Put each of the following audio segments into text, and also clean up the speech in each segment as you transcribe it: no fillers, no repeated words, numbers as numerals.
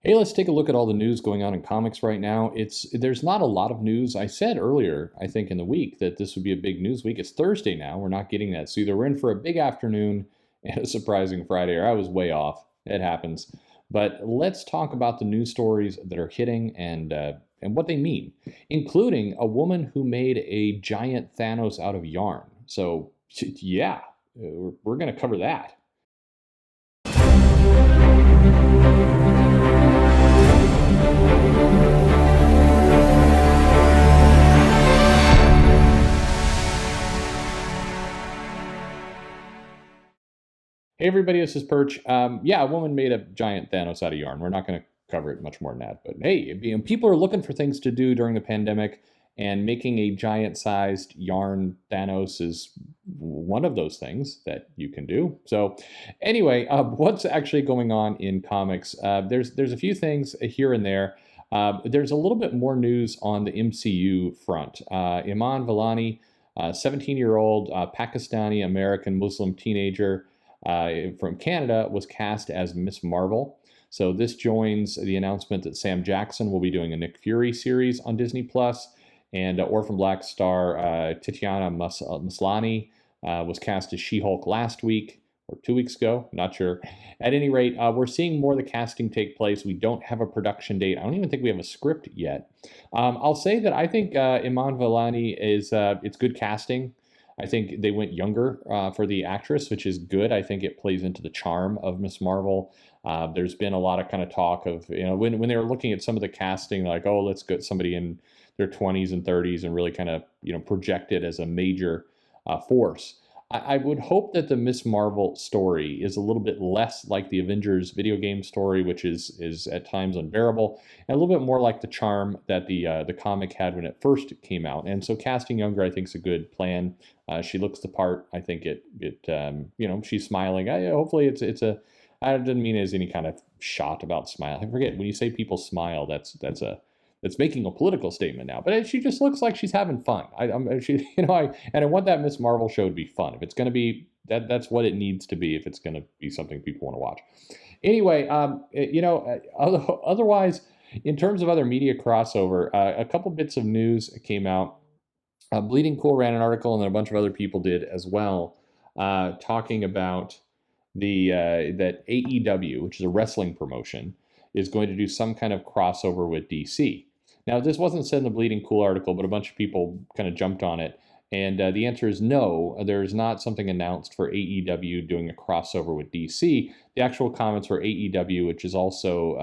Hey, let's take a look at all the news going on in comics right now. There's not a lot of news. I said earlier, I think in the week, that this would be a big news week. It's Thursday now. We're not getting that. So either we're in for a big afternoon and a surprising Friday, or I was way off. It happens. But let's talk about the news stories that are hitting and what they mean, including a woman who made a giant Thanos out of yarn. So yeah, we're going to cover that. Hey everybody, this is Perch. Yeah, a woman made a giant Thanos out of yarn. We're not going to cover it much more than that, but hey, people are looking for things to do during the pandemic, and making a giant-sized yarn Thanos is one of those things that you can do. So, anyway, what's actually going on in comics? There's a few things here and there. There's a little bit more news on the MCU front. Iman Vellani, 17-year-old Pakistani American Muslim teenager from Canada, was cast as Miss Marvel. So this joins the announcement that Sam Jackson will be doing a Nick Fury series on Disney Plus, and Orphan Black star Tatiana Maslany was cast as She-Hulk last week or 2 weeks ago, not sure. At any rate, we're seeing more of the casting take place. We don't have a production date. I don't even think we have a script yet. I'll say that I think Iman Vellani is it's good casting. I think they went younger for the actress, which is good. I think it plays into the charm of Miss Marvel. There's been a lot of kind of talk of, when they were looking at some of the casting, like, oh, let's get somebody in their 20s and 30s and really kind of, project it as a major force. I would hope that the Miss Marvel story is a little bit less like the Avengers video game story, which is at times unbearable, and a little bit more like the charm that the comic had when it first came out. And so casting younger, I think, is a good plan. She looks the part. I think she's smiling. Hopefully it's a. I didn't mean it as any kind of shot about smile. I forget, when you say people smile, that's making a political statement now. But she just looks like she's having fun. I want that Miss Marvel show to be fun. If it's going to be that's what it needs to be. If it's going to be something people want to watch. Anyway, otherwise, in terms of other media crossover, a couple bits of news came out. Bleeding Cool ran an article, and then a bunch of other people did as well, talking about that AEW, which is a wrestling promotion, is going to do some kind of crossover with DC. Now, this wasn't said in the Bleeding Cool article, but a bunch of people kind of jumped on it. And the answer is no, there is not something announced for AEW doing a crossover with DC. The actual comments for AEW, which is also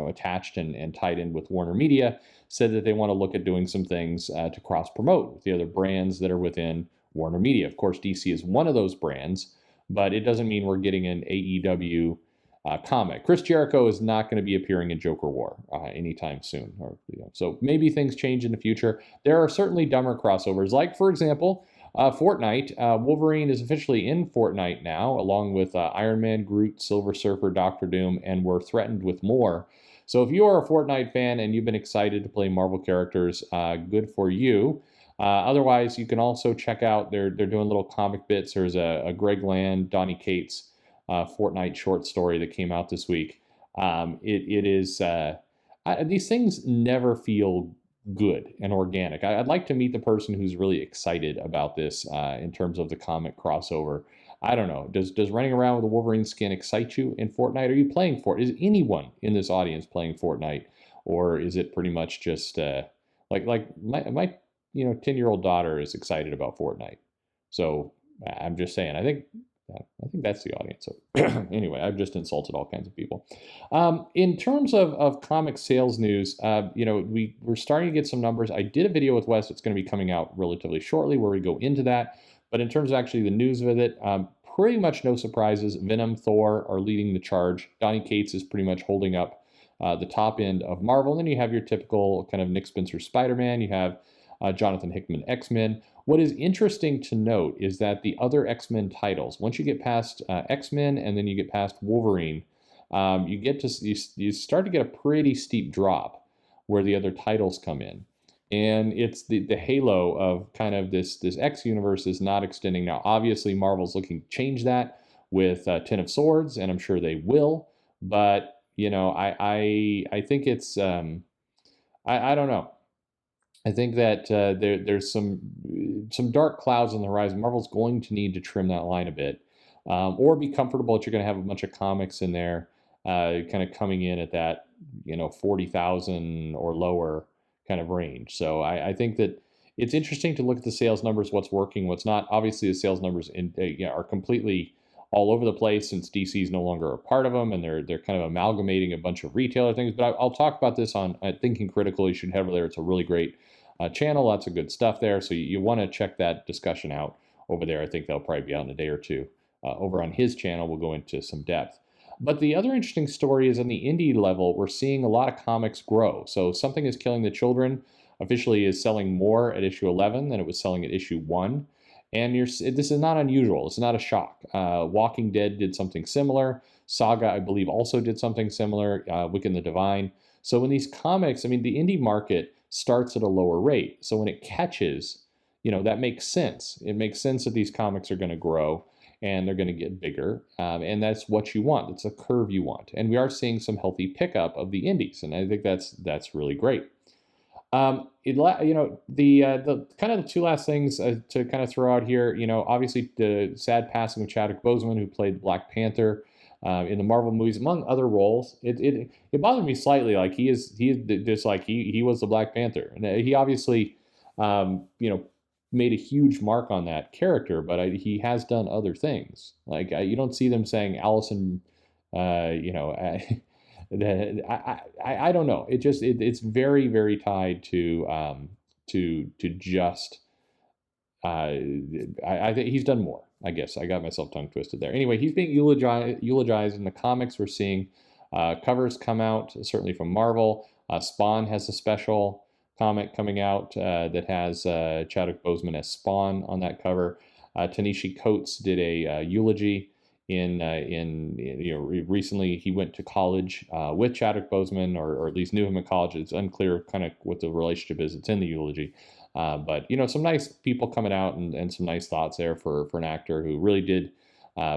attached and tied in with Warner Media, said that they want to look at doing some things to cross-promote with the other brands that are within Warner Media. Of course, DC is one of those brands, but it doesn't mean we're getting an AEW comic. Chris Jericho is not going to be appearing in Joker War anytime soon. So maybe things change in the future. There are certainly dumber crossovers, like, for example, Fortnite. Wolverine is officially in Fortnite now, along with Iron Man, Groot, Silver Surfer, Doctor Doom, and we're threatened with more. So if you are a Fortnite fan and you've been excited to play Marvel characters, good for you. Otherwise, you can also check out, they're doing little comic bits. There's a Greg Land, Donny Cates Fortnite short story that came out this week. It is these things never feel good and organic. I'd like to meet the person who's really excited about this in terms of the comic crossover. I don't know. Does running around with a Wolverine skin excite you in Fortnite? Are you playing Fortnite? Is anyone in this audience playing Fortnite, or is it pretty much just like my 10-year-old daughter is excited about Fortnite? So I'm just saying. I think that's the audience. So anyway, I've just insulted all kinds of people. In terms of comic sales news, we're starting to get some numbers. I did a video with Wes that's going to be coming out relatively shortly where we go into that. But in terms of actually the news with it, pretty much no surprises. Venom, Thor are leading the charge. Donny Cates is pretty much holding up the top end of Marvel. And then you have your typical kind of Nick Spencer Spider-Man. You have Jonathan Hickman X-Men. What is interesting to note is that the other X-Men titles, once you get past X-Men and then you get past Wolverine, you start to get a pretty steep drop where the other titles come in. And it's the halo of kind of this X universe is not extending. Now, obviously, Marvel's looking to change that with Ten of Swords, and I'm sure they will. But, I think it's I don't know. I think that there's some dark clouds on the horizon. Marvel's going to need to trim that line a bit, or be comfortable that you're going to have a bunch of comics in there, kind of coming in at that 40,000 or lower kind of range. So I think that it's interesting to look at the sales numbers, what's working, what's not. Obviously, the sales numbers are completely all over the place since DC is no longer a part of them, and they're kind of amalgamating a bunch of retailer things. But I'll talk about this on Thinking Critical. You should head over there. It's a really great channel. Lots of good stuff there. So you want to check that discussion out over there. I think they'll probably be out in a day or two. Over on his channel, we'll go into some depth. But the other interesting story is on the indie level, we're seeing a lot of comics grow. So Something is Killing the Children officially is selling more at issue 11 than it was selling at issue 1. And this is not unusual. It's not a shock. Walking Dead did something similar. Saga, I believe, also did something similar. Wiccan the Divine. So when these comics, I mean, the indie market starts at a lower rate. So when it catches, that makes sense. It makes sense that these comics are going to grow and they're going to get bigger. And that's what you want. It's a curve you want. And we are seeing some healthy pickup of the indies. And I think that's really great. The kind of the two last things to kind of throw out here, obviously the sad passing of Chadwick Boseman, who played Black Panther in the Marvel movies, among other roles. It bothered me slightly. Like he is just like he was the Black Panther, and he obviously, made a huge mark on that character. But he has done other things. Like you don't see them saying Allison, I don't know. It's very very tied to just I think he's done more. I guess I got myself tongue twisted there. Anyway, he's being eulogized in the comics. We're seeing covers come out, certainly from Marvel. Spawn has a special comic coming out that has Chadwick Boseman as Spawn on that cover. Ta-Nehisi Coates did a eulogy recently. He went to college with Chadwick Boseman, or at least knew him in college. It's unclear kind of what the relationship is. It's in the eulogy. But some nice people coming out and some nice thoughts there for an actor who really did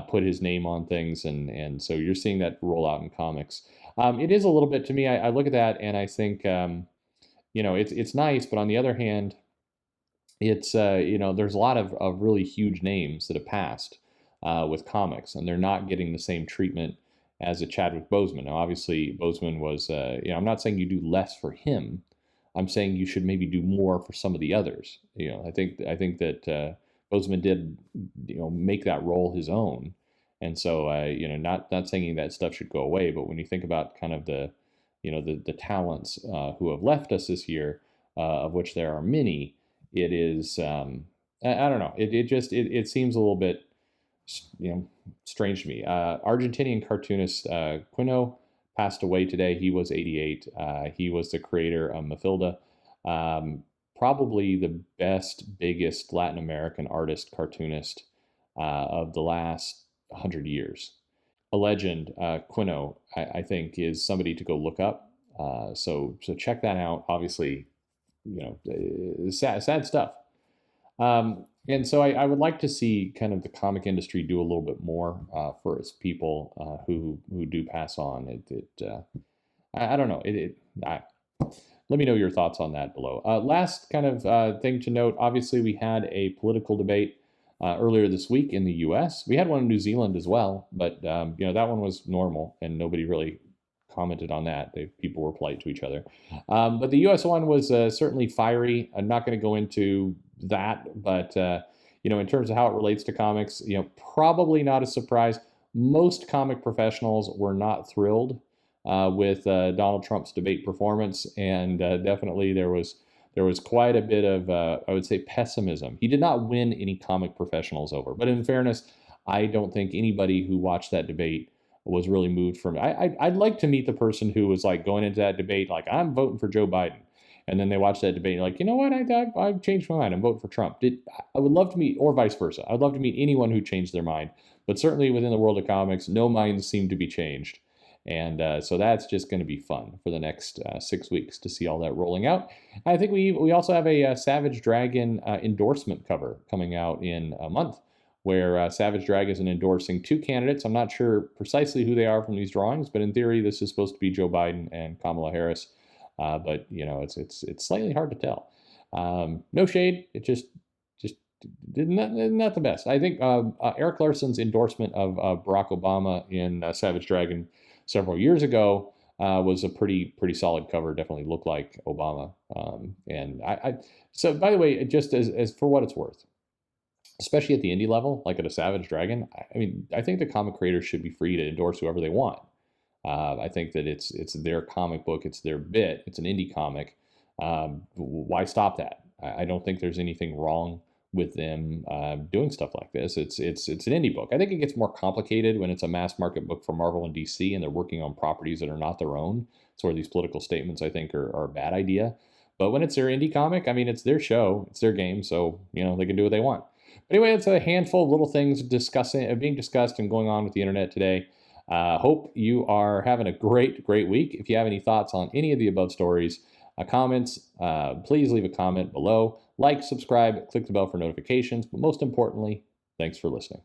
put his name on things, and so you're seeing that roll out in comics. It is a little bit, to me, I look at that and I think it's nice, but on the other hand, it's there's a lot of really huge names that have passed with comics, and they're not getting the same treatment as a Chadwick Boseman. Now, obviously, Boseman was I'm not saying you do less for him. I'm saying you should maybe do more for some of the others. I think that Boseman did make that role his own, and so not saying that stuff should go away, but when you think about kind of the talents who have left us this year, of which there are many, it is I don't know. It seems a little bit strange to me. Argentinian cartoonist Quino passed away today. He was 88. He was the creator of Mafilda, probably the best, biggest Latin American artist cartoonist of the last 100 years. A legend. Quino, I think, is somebody to go look up. So check that out. Obviously, sad stuff. And so I would like to see kind of the comic industry do a little bit more for its people who do pass on. I don't know. Let me know your thoughts on that below. Last kind of thing to note, obviously we had a political debate earlier this week in the U.S. We had one in New Zealand as well, but that one was normal and nobody really commented on that. People were polite to each other. But the U.S. one was certainly fiery. I'm not going to go into that, but in terms of how it relates to comics, probably not a surprise. Most comic professionals were not thrilled with Donald Trump's debate performance, and definitely there was quite a bit of I would say pessimism. He did not win any comic professionals over, but in fairness, I don't think anybody who watched that debate was really moved from it. I'd like to meet the person who was like going into that debate like, I'm voting for Joe Biden. And then they watch that debate and like, you know what, I've changed my mind. I'm voting for Trump. I would love to meet, or vice versa. I'd love to meet anyone who changed their mind. But certainly within the world of comics, no minds seem to be changed. And so that's just going to be fun for the next 6 weeks to see all that rolling out. I think we also have a Savage Dragon endorsement cover coming out in a month where Savage Dragon is endorsing two candidates. I'm not sure precisely who they are from these drawings, but in theory, this is supposed to be Joe Biden and Kamala Harris. But it's slightly hard to tell. No shade. It just not the best. I think Eric Larson's endorsement of Barack Obama in Savage Dragon several years ago was a pretty solid cover. Definitely looked like Obama. And so by the way, just as for what it's worth, especially at the indie level, like at a Savage Dragon, I mean, I think the comic creators should be free to endorse whoever they want. I think that it's their comic book, it's their bit, it's an indie comic. Why stop that? I don't think there's anything wrong with them doing stuff like this. It's an indie book. I think it gets more complicated when it's a mass market book for Marvel and DC, and they're working on properties that are not their own. It's where these political statements, I think, are a bad idea. But when it's their indie comic, I mean, it's their show, it's their game, so they can do what they want. But anyway, it's a handful of little things being discussed and going on with the internet today. Hope you are having a great week. If you have any thoughts on any of the above stories, comments, please leave a comment below. Like, subscribe, click the bell for notifications. But most importantly, thanks for listening.